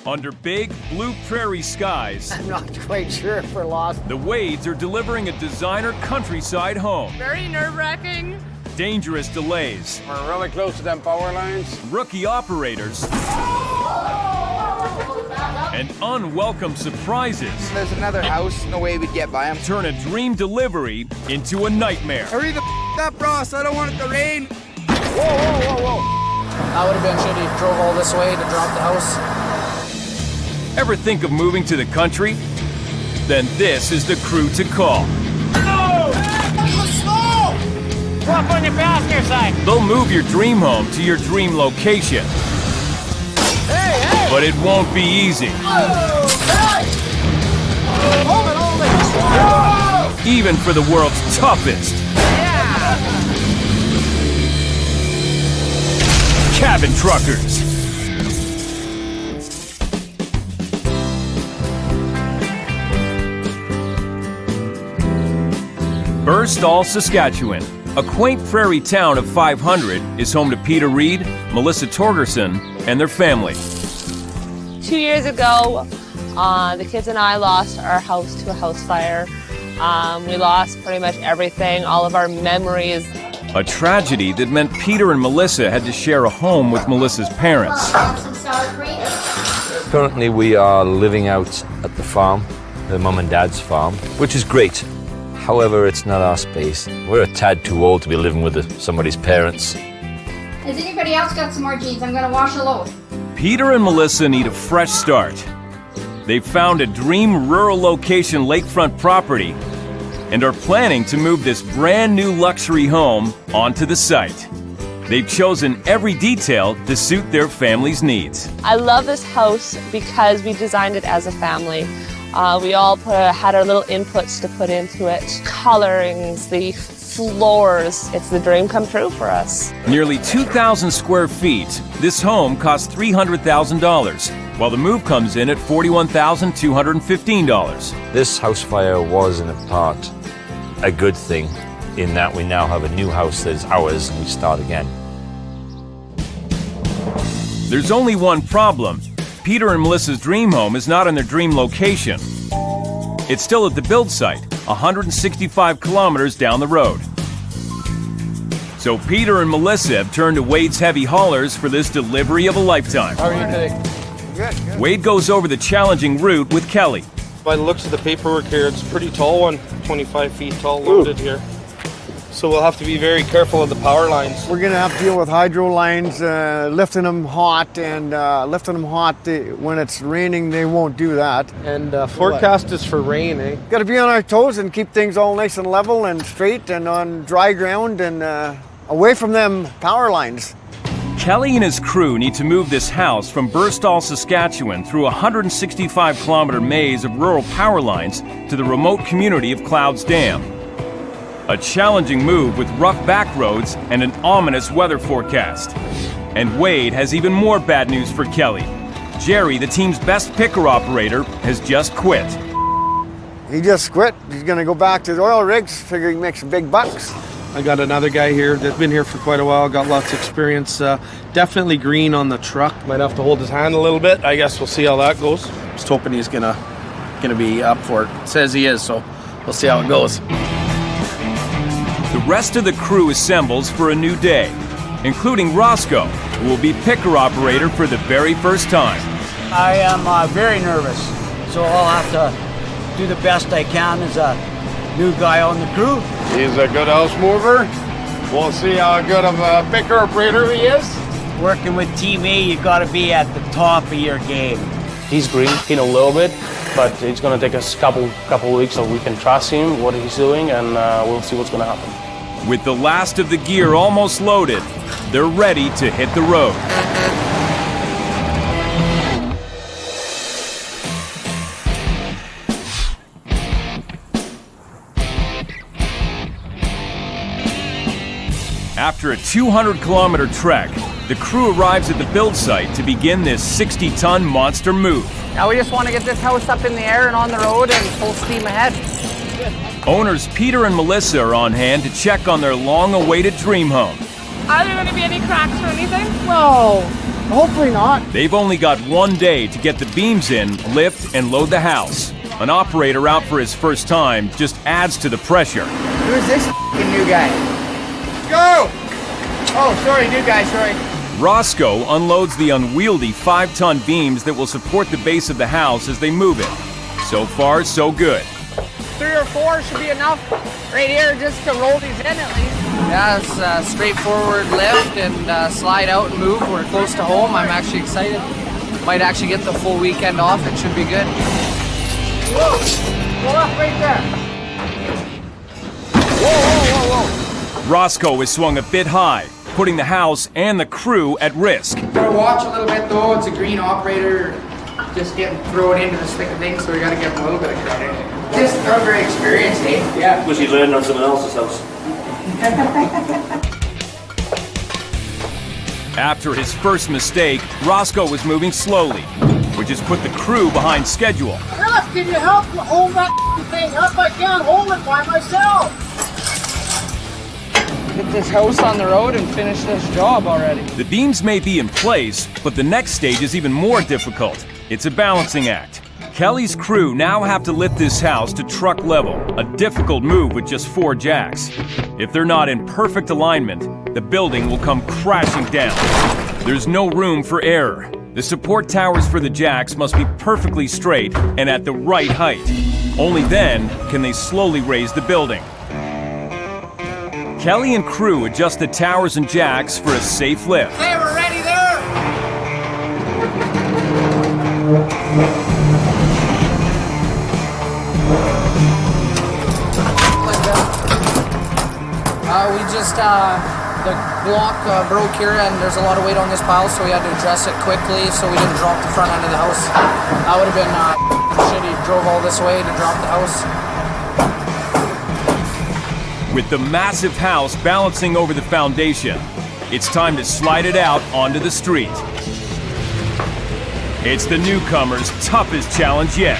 Under big blue prairie skies, I'm not quite sure if we're lost. the Wades are delivering a designer countryside home. Very nerve-wracking. Dangerous delays, We're really close to them power lines. rookie operators, and unwelcome surprises There's another house, no way we'd get by them. turn a dream delivery into a nightmare. Hurry the up, Ross, I don't want it to rain. That would have been shitty if you drove all this way to drop the house. Ever think of moving to the country? Then this is the crew to call. Drop on your passenger side. They'll move your dream home to your dream location. But it won't be easy. Even for the world's toughest. Cabin truckers. Burstall, Saskatchewan. A quaint prairie town of 500 is home to Peter Reed, Melissa Torgerson, and their family. 2 years ago, the kids and I lost our house to a house fire. We lost pretty much everything, all of our memories. A tragedy that meant Peter and Melissa had to share a home with Melissa's parents. Currently we are living out at the farm, the mum and dad's farm, which is great. However, it's not our space. We're a tad too old to be living with somebody's parents. Has anybody else got some more jeans? I'm gonna wash a load. Peter and Melissa need a fresh start. They've found a dream rural location lakefront property and are planning to move this brand new luxury home onto the site. They've chosen every detail to suit their family's needs. I love this house because we designed it as a family. We all had our little inputs to put into it. Colorings, the floors. It's the dream come true for us. Nearly 2,000 square feet, this home costs $300,000, while the move comes in at $41,215. This house fire was, in a part, a good thing in that we now have a new house that is ours and we start again. There's only one problem. Peter and Melissa's dream home is not in their dream location. It's still at the build site, 165 kilometers down the road. So Peter and Melissa have turned to Wade's heavy haulers for this delivery of a lifetime. How are you today? Good. Wade goes over the challenging route with Kelly. By the looks of the paperwork here, it's a pretty tall one, 25 feet tall, loaded here. So we'll have to be very careful of the power lines. We're gonna have to deal with hydro lines, lifting them hot, and when it's raining, they won't do that. And forecast is for rain, eh? Got to be on our toes and keep things all nice and level and straight and on dry ground and away from them power lines. Kelly and his crew need to move this house from Burstall, Saskatchewan through a 165-kilometer maze of rural power lines to the remote community of Clouds Dam. A challenging move with rough back roads and an ominous weather forecast. And Wade has even more bad news for Kelly. Jerry, the team's best picker operator, has just quit. He just quit. He's gonna go back to the oil rigs, figure he makes some big bucks. I got another guy here that's been here for quite a while, got lots of experience. Definitely green on the truck. Might have to hold his hand a little bit. I guess we'll see how that goes. Just hoping he's gonna be up for it. Says he is, so we'll see how it goes. The rest of the crew assembles for a new day, including Roscoe, who will be picker operator for the very first time. I am very nervous, so I'll have to do the best I can as a new guy on the crew. He's a good house mover. We'll see how good of a picker operator he is. Working with Team A, you got to be at the top of your game. He's green in a little bit, but it's going to take us a couple weeks so we can trust him, what he's doing, and we'll see what's going to happen. With the last of the gear almost loaded, they're ready to hit the road. After a 200-kilometer trek, the crew arrives at the build site to begin this 60-ton monster move. Now we just want to get this house up in the air and on the road and full steam ahead. Owners Peter and Melissa are on hand to check on their long-awaited dream home. Are there going to be any cracks or anything? No, Hopefully not. They've only got 1 day to get the beams in, lift, and load the house. An operator out for his first time just adds to the pressure. Who's this f***ing new guy? Go! Oh, sorry, new guy, sorry. Roscoe unloads the unwieldy 5-ton beams that will support the base of the house as they move it. So far, so good. 3 or 4 should be enough right here just to roll these in at least. Yeah, it's a straightforward lift and slide out and move. We're close to home. I'm actually excited. Might actually get the full weekend off. It should be good. Whoa! Go up right there. Whoa, whoa, whoa, whoa. Roscoe is swung a bit high, putting the house and the crew at risk. Gotta watch a little bit though. It's a green operator just getting thrown into the thick of things, so we gotta give him a little bit of credit. Just not very experienced, eh? Yeah. Wish he'd learned on someone else's house. After his first mistake, Roscoe was moving slowly, which has put the crew behind schedule. Jeff, can you help hold that thing up? I can't hold it by myself. Get this house on the road and finish this job already. The beams may be in place, but the next stage is even more difficult. It's a balancing act. Kelly's crew now have to lift this house to truck level, a difficult move with just 4 jacks. If they're not in perfect alignment, the building will come crashing down. There's no room for error. The support towers for the jacks must be perfectly straight and at the right height. Only then can they slowly raise the building. Kelly and crew adjust the towers and jacks for a safe lift. Hey, we're ready there! We just, the block broke here and there's a lot of weight on this pile, so we had to address it quickly so we didn't drop the front end of the house. That would have been shitty. Drove all this way to drop the house. With the massive house balancing over the foundation, it's time to slide it out onto the street. It's the newcomer's toughest challenge yet.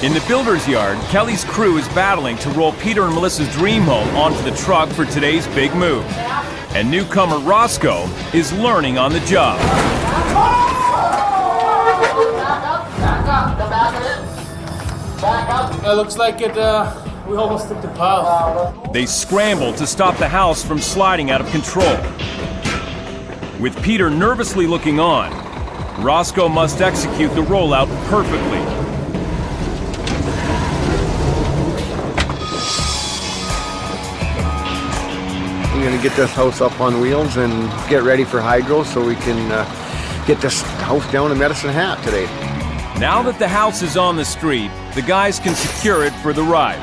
In the builder's yard, Kelly's crew is battling to roll Peter and Melissa's dream home onto the truck for today's big move. And newcomer Roscoe is learning on the job. It looks like it, we almost took the pile. They scramble to stop the house from sliding out of control. With Peter nervously looking on, Roscoe must execute the rollout perfectly. We're going to get this house up on wheels and get ready for hydro so we can get this house down to Medicine Hat today. Now that the house is on the street, the guys can secure it for the ride.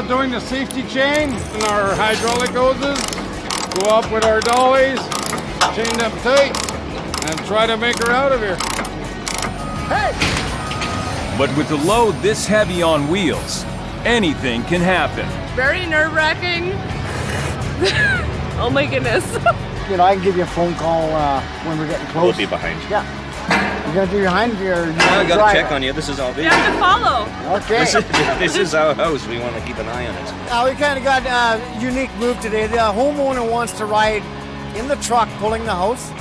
Doing the safety chain and our hydraulic hoses. Go up with our dollies, chain them tight, and try to make her out of here. Hey! But with the load this heavy on wheels, anything can happen. Very nerve-wracking. Oh my goodness. You know, I can give you a phone call when we're getting close. We'll be behind. Yeah. You gotta do your hind gear. I gotta check on you. This is all You have to follow. Okay. This is our house. We want to keep an eye on it. We kind of got a unique move today. The homeowner wants to ride in the truck pulling the house.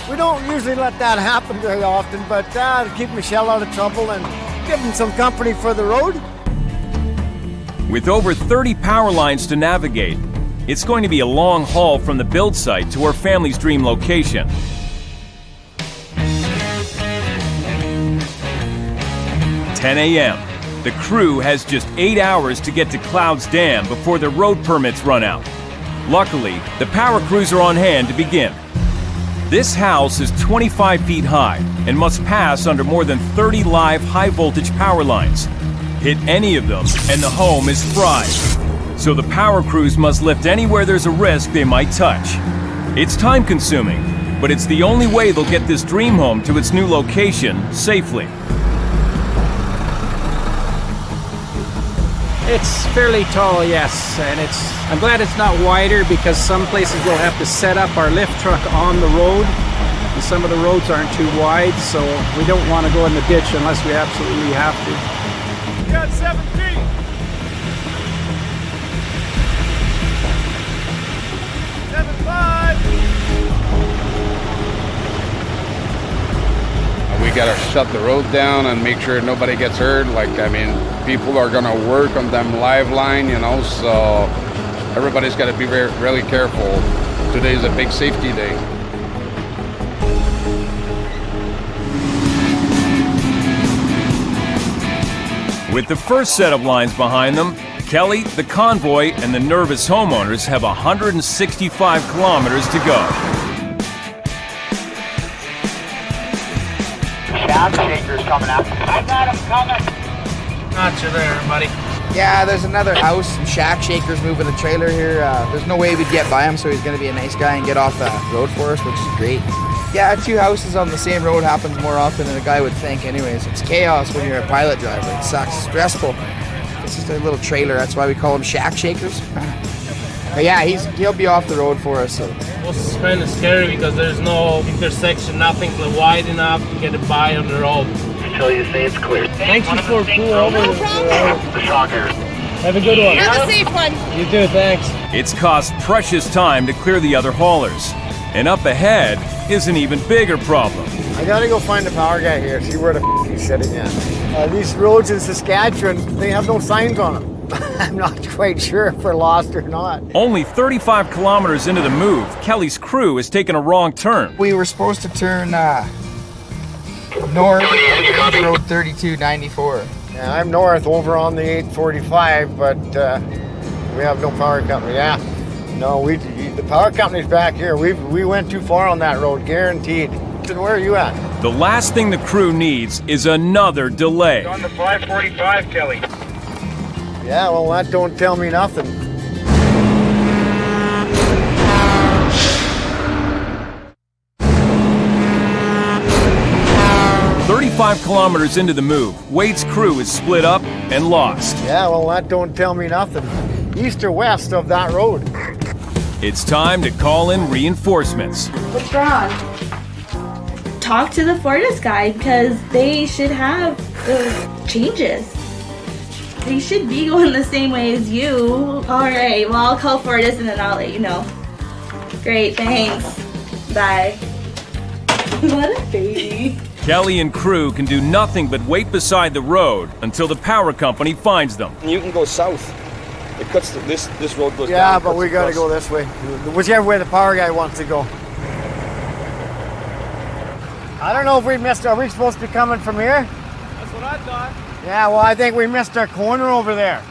We don't usually let that happen very often, but to keep Michelle out of trouble and give him some company for the road. With over 30 power lines to navigate, it's going to be a long haul from the build site to our family's dream location. "10 a.m. The crew has just 8 hours to get to Clouds Dam before their road permits run out. Luckily, the power crews are on hand to begin. This house is 25 feet high and must pass under more than 30 live high-voltage power lines. Hit any of them and the home is fried. So the power crews must lift anywhere there's a risk they might touch. It's time-consuming, but it's the only way they'll get this dream home to its new location safely. It's fairly tall, yes, and I'm glad it's not wider because some places we'll have to set up our lift truck on the road, and some of the roads aren't too wide, so we don't want to go in the ditch unless we absolutely have to. We got 7 feet. 7.5. We gotta shut the road down and make sure nobody gets hurt. Like, I mean, people are gonna work on them live line, you know, so everybody's gotta be really careful. Today is a big safety day. With the first set of lines behind them, Kelly, the convoy, and the nervous homeowners have 165 kilometers to go. Shack shakers coming out. I got him coming. Gotcha there, buddy. Yeah, there's another house, some shack shakers moving the trailer here. There's no way we'd get by him, so he's gonna be a nice guy and get off the road for us, which is great. Yeah, 2 houses on the same road happens more often than a guy would think anyways. It's chaos when you're a pilot driver. It sucks, stressful. It's just a little trailer, that's why we call them shack shakers. But yeah, he'll be off the road for us. So. This is kind of scary because there's no intersection, nothing wide enough to get it by on the road. Until you say it's clear. Thanks for pulling over. The shocker. Have a good one. Have a safe one. You too, thanks. It's cost precious time to clear the other haulers. And up ahead is an even bigger problem. I gotta go find the power guy here, see where the he's sitting at. These roads in Saskatchewan, they have no signs on them. I'm not quite sure if we're lost or not. Only 35 kilometers into the move, Kelly's crew has taken a wrong turn. We were supposed to turn north, road 3294. Yeah, I'm north over on the 845, but we have no power company. Yeah, no, the power company's back here. We went too far on that road, guaranteed. And where are you at? The last thing the crew needs is another delay. On the 545, Kelly. Yeah, well, that don't tell me nothing. "35 kilometers into the move, Wade's crew is split up and lost. Yeah, well, that don't tell me nothing. East or west of that road. It's time to call in reinforcements. What's wrong? Talk to the Fortis guy because they should have those changes. They should be going the same way as you. All right, well, I'll call Fortis and then I'll let you know. Great, thanks. Bye. What a baby. Kelly and crew can do nothing but wait beside the road until the power company finds them. You can go south. It cuts this road goes down. Yeah, but we gotta go this way. Whichever way the power guy wants to go. I don't know if we missed. Are we supposed to be coming from here? That's what I thought. Yeah, well, I think we missed our corner over there.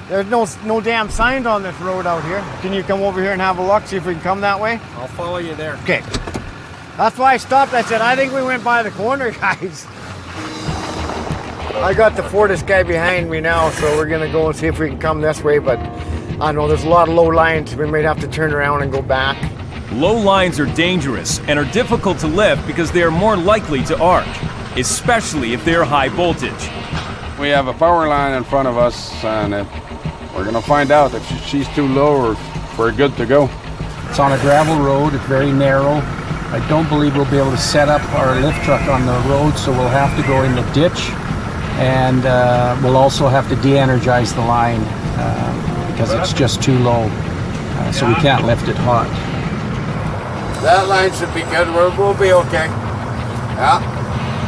There's no damn signs on this road out here. Can you come over here and have a look, see if we can come that way? I'll follow you there. Okay. That's why I stopped. I said, I think we went by the corner, guys. I got the Fortis guy behind me now, so we're gonna go and see if we can come this way, but I know there's a lot of low lines. We might have to turn around and go back. Low lines are dangerous and are difficult to lift because they are more likely to arc, especially if they are high voltage. We have a power line in front of us, and we're gonna find out if she's too low or if we're good to go. It's on a gravel road, it's very narrow. I don't believe we'll be able to set up our lift truck on the road, so we'll have to go in the ditch, and we'll also have to de-energize the line because it's just too low, so we can't lift it hot. That line should be good. We'll be okay. Yeah,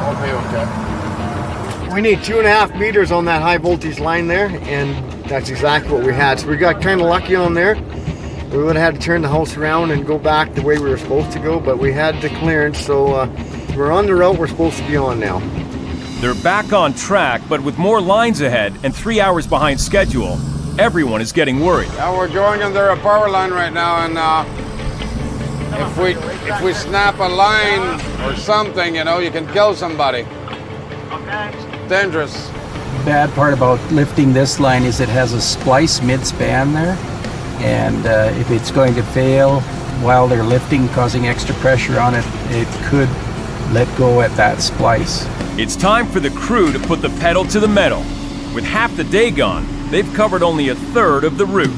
we'll be okay. We need 2.5 meters on that high voltage line there, and that's exactly what we had. So we got kind of lucky on there. We would have had to turn the house around and go back the way we were supposed to go, but we had the clearance, so we're on the route we're supposed to be on now. They're back on track, but with more lines ahead and 3 hours behind schedule, everyone is getting worried. Yeah, we're going under a power line right now, and if we snap a line or something, you know, you can kill somebody. Okay. It's dangerous. The bad part about lifting this line is it has a splice mid-span there, and if it's going to fail while they're lifting, causing extra pressure on it, it could let go at that splice. It's time for the crew to put the pedal to the metal. With half the day gone, they've covered only a third of the route.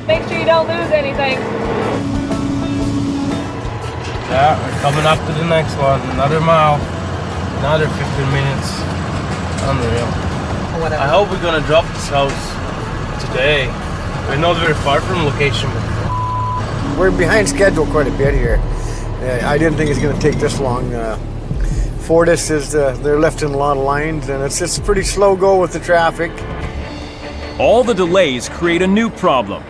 Make sure you don't lose anything. Yeah, we're coming up to the next one. Another mile, another 15 minutes. Unreal. I hope we're gonna drop this house today. We're not very far from location. We're behind schedule quite a bit here. I didn't think it's going to take this long. Fortis is they're lifting a lot of lines, and it's just pretty slow go with the traffic. All the delays create a new problem.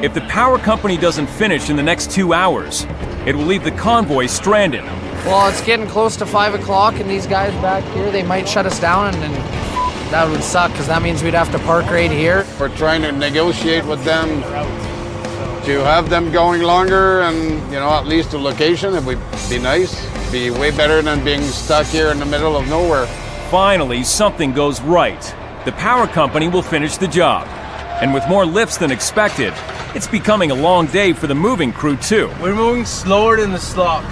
If the power company doesn't finish in the next 2 hours, it will leave the convoy stranded. Well, it's getting close to 5 o'clock, and these guys back here, they might shut us down, and then that would suck, because that means we'd have to park right here. We're trying to negotiate with them to have them going longer, and at least a location. It would be nice. Be way better than being stuck here in the middle of nowhere. Finally, something goes right. The power company will finish the job. And with more lifts than expected, it's becoming a long day for the moving crew too. We're moving slower than the slot.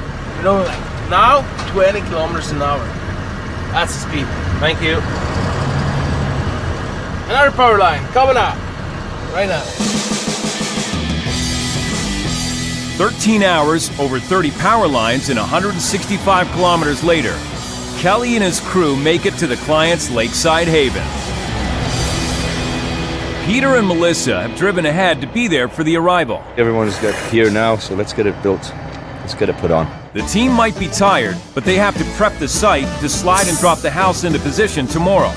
Now 20 kilometers an hour. That's the speed. Thank you. Another power line coming up right now. 13 hours, over 30 power lines, and 165 kilometers later, Kelly and his crew make it to the client's lakeside haven. Peter and Melissa have driven ahead to be there for the arrival. Everyone's here now, so let's get it built. Let's get it put on. The team might be tired, but they have to prep the site to slide and drop the house into position tomorrow.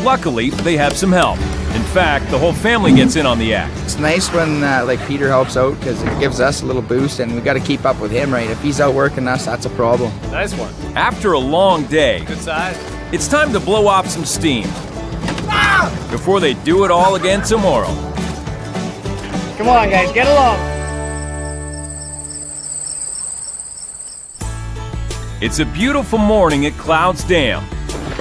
Luckily, they have some help. In fact, the whole family gets in on the act. It's nice when Peter helps out, because it gives us a little boost, and we got to keep up with him, right? If he's outworking us, that's a problem. Nice one. After a long day, Good size. it's time to blow off some steam before they do it all again tomorrow. Come on, guys, get along. It's a beautiful morning at Clouds Dam,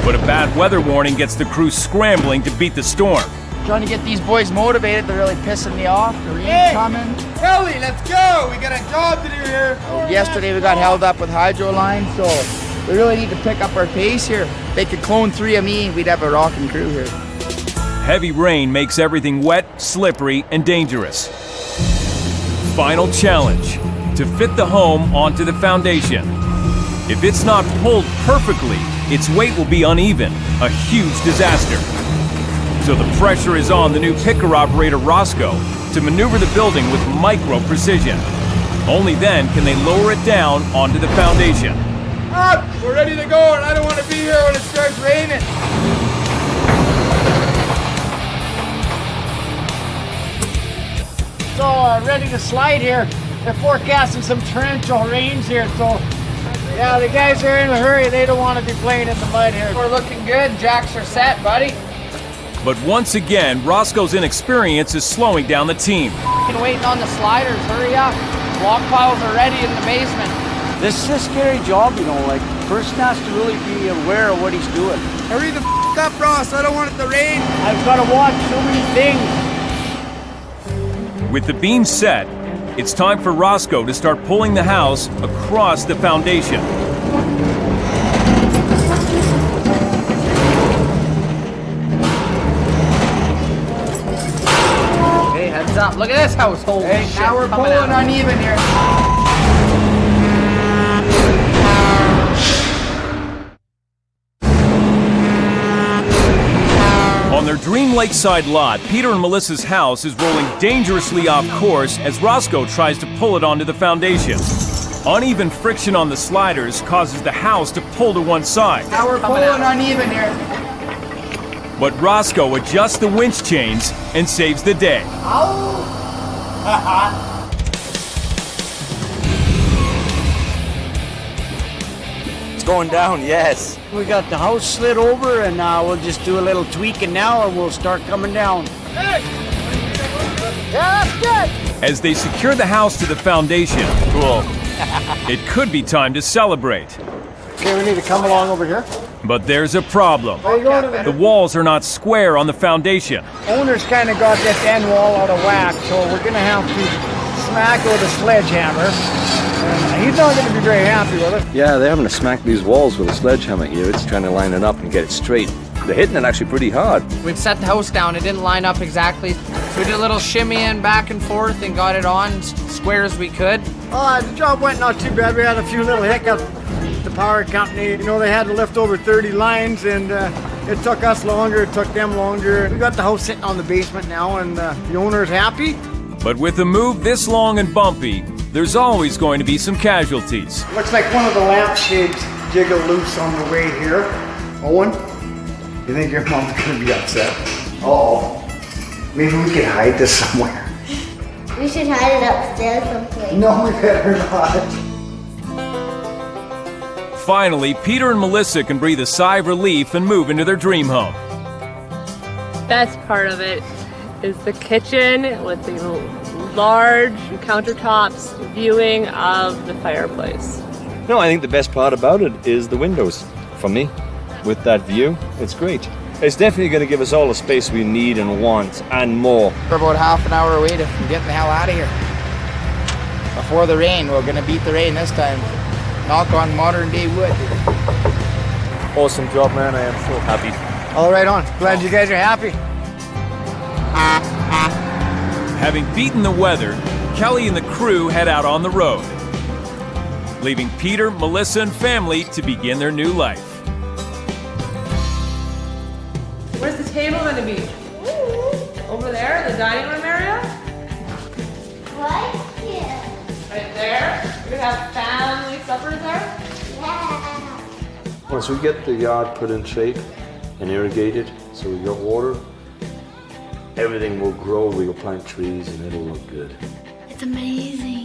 but a bad weather warning gets the crew scrambling to beat the storm. Trying to get these boys motivated. They're really pissing me off. The rain's coming. Kelly, let's go. We got a job to do here. Yesterday we got held up with hydro lines, so we really need to pick up our pace here. They could clone 3 of me, we'd have a rocking crew here. Heavy rain makes everything wet, slippery, and dangerous. Final challenge: to fit the home onto the foundation. If it's not pulled perfectly, its weight will be uneven, a huge disaster. So the pressure is on the new picker operator Roscoe to maneuver the building with micro precision. Only then can they lower it down onto the foundation. Up! We're ready to go, and I don't want to be here when it starts raining. So, ready to slide here. They're forecasting some torrential rains here, so yeah, the guys are in a hurry. They don't want to be playing in the mud here. We're looking good. Jacks are set, buddy. But once again, Roscoe's inexperience is slowing down the team. Fucking waiting on the sliders. Hurry up. Block piles are ready in the basement. This is a scary job, person has to really be aware of what he's doing. Hurry the up, Ross. I don't want it to rain. I've got to watch so many things. With the beam set, it's time for Roscoe to start pulling the house across the foundation. Hey, heads up. Look at this house. Holy shit. Now we're pulling uneven here. On their dream lakeside lot, Peter and Melissa's house is rolling dangerously off course as Roscoe tries to pull it onto the foundation. Uneven friction on the sliders causes the house to pull to one side. Now we're pulling uneven here. But Roscoe adjusts the winch chains and saves the day. It's going down, yes. We got the house slid over, and we'll just do a little tweaking now, and we'll start coming down. Hey! Yeah, that's good. As they secure the house to the foundation, it could be time to celebrate. Okay, we need to come along over here. But there's a problem. The walls are not square on the foundation. Owner's kind of got this end wall out of whack, so we're going to have to smack it with a sledgehammer. He's not going to be very happy with it. Yeah, they're having to smack these walls with a sledgehammer here. It's trying to line it up and get it straight. They're hitting it actually pretty hard. We'd set the house down. It didn't line up exactly. So we did a little shimmy-in back and forth and got it on as square as we could. The job went not too bad. We had a few little hiccups. The power company, you know, they had to lift over 30 lines, and it took us longer, it took them longer. We got the house sitting on the basement now, and the owner's happy. But with a move this long and bumpy, there's always going to be some casualties. Looks like one of the lampshades jiggled loose on the way here. Owen, you think your mom's gonna be upset? Uh-oh. Maybe we can hide this somewhere. We should hide it upstairs someplace. No, we better not. Finally, Peter and Melissa can breathe a sigh of relief and move into their dream home. Best part of it is the kitchen with the large countertops viewing of the fireplace. No, I think the best part about it is the windows. For me, with that view, it's great. It's definitely going to give us all the space we need and want, and more. We're about half an hour away from getting the hell out of here. Before the rain, we're gonna beat the rain this time. Knock on modern day wood. Awesome job, man. I am so happy. All right on. Glad you guys are happy. Having beaten the weather, Kelly and the crew head out on the road, leaving Peter, Melissa, and family to begin their new life. Where's the table going to be? Over there, the dining room area? Right here. Right there? We're going to have family supper there? Yeah. Once we get the yard put in shape and irrigated, so we got water, everything will grow, we'll plant trees, and it'll look good. It's amazing.